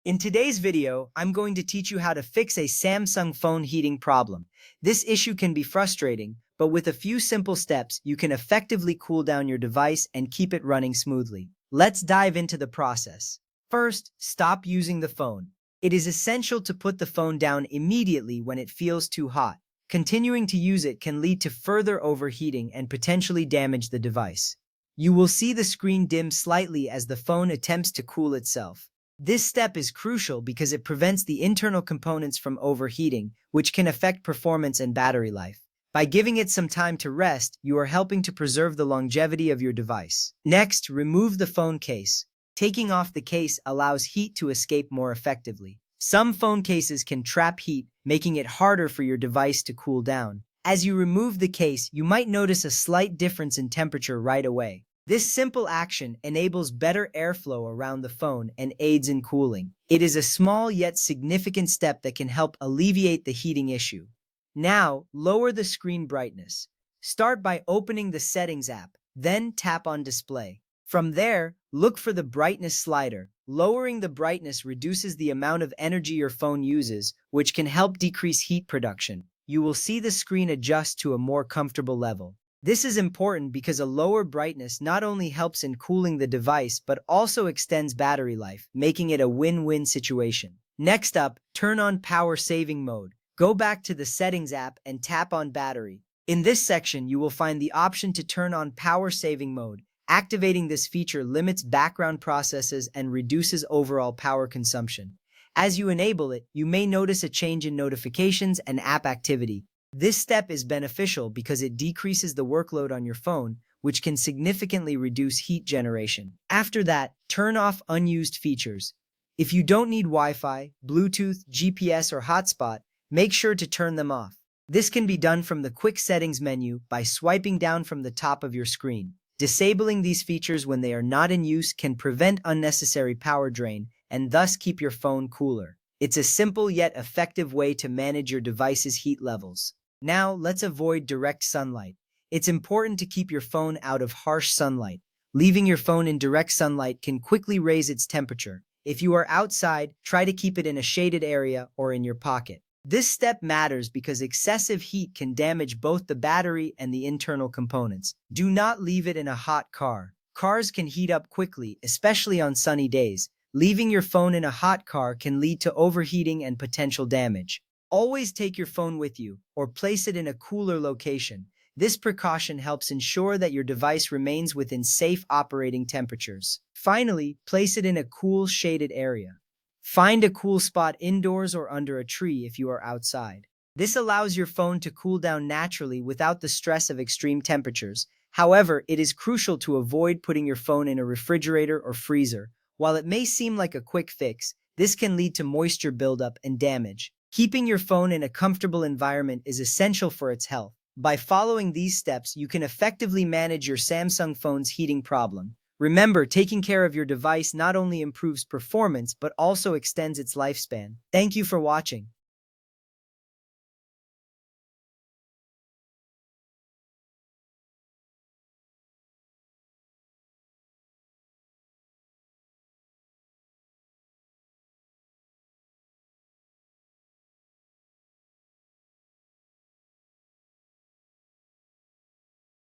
In today's video, I'm going to teach you how to fix a Samsung phone heating problem. This issue can be frustrating, but with a few simple steps, you can effectively cool down your device and keep it running smoothly. Let's dive into the process. First, stop using the phone. It is essential to put the phone down immediately when it feels too hot. Continuing to use it can lead to further overheating and potentially damage the device. You will see the screen dim slightly as the phone attempts to cool itself. This step is crucial because it prevents the internal components from overheating, which can affect performance and battery life. By giving it some time to rest, you are helping to preserve the longevity of your device. Next, remove the phone case. Taking off the case allows heat to escape more effectively. Some phone cases can trap heat, making it harder for your device to cool down. As you remove the case, you might notice a slight difference in temperature right away. This simple action enables better airflow around the phone and aids in cooling. It is a small yet significant step that can help alleviate the heating issue. Now, lower the screen brightness. Start by opening the Settings app, then tap on Display. From there, look for the brightness slider. Lowering the brightness reduces the amount of energy your phone uses, which can help decrease heat production. You will see the screen adjust to a more comfortable level. This is important because a lower brightness not only helps in cooling the device but also extends battery life, making it a win-win situation. Next up, turn on power saving mode. Go back to the Settings app and tap on Battery. In this section, you will find the option to turn on power saving mode. Activating this feature limits background processes and reduces overall power consumption. As you enable it, you may notice a change in notifications and app activity. This step is beneficial because it decreases the workload on your phone, which can significantly reduce heat generation. After that, turn off unused features. If you don't need Wi-Fi, Bluetooth, GPS, or hotspot, make sure to turn them off. This can be done from the Quick Settings menu by swiping down from the top of your screen. Disabling these features when they are not in use can prevent unnecessary power drain and thus keep your phone cooler. It's a simple yet effective way to manage your device's heat levels. Now, let's avoid direct sunlight. It's important to keep your phone out of harsh sunlight. Leaving your phone in direct sunlight can quickly raise its temperature. If you are outside, try to keep it in a shaded area or in your pocket. This step matters because excessive heat can damage both the battery and the internal components. Do not leave it in a hot car. Cars can heat up quickly, especially on sunny days. Leaving your phone in a hot car can lead to overheating and potential damage. Always take your phone with you, or place it in a cooler location. This precaution helps ensure that your device remains within safe operating temperatures. Finally, place it in a cool, shaded area. Find a cool spot indoors or under a tree if you are outside. This allows your phone to cool down naturally without the stress of extreme temperatures. However, it is crucial to avoid putting your phone in a refrigerator or freezer. While it may seem like a quick fix, this can lead to moisture buildup and damage. Keeping your phone in a comfortable environment is essential for its health. By following these steps, you can effectively manage your Samsung phone's heating problem. Remember, taking care of your device not only improves performance but also extends its lifespan. Thank you for watching.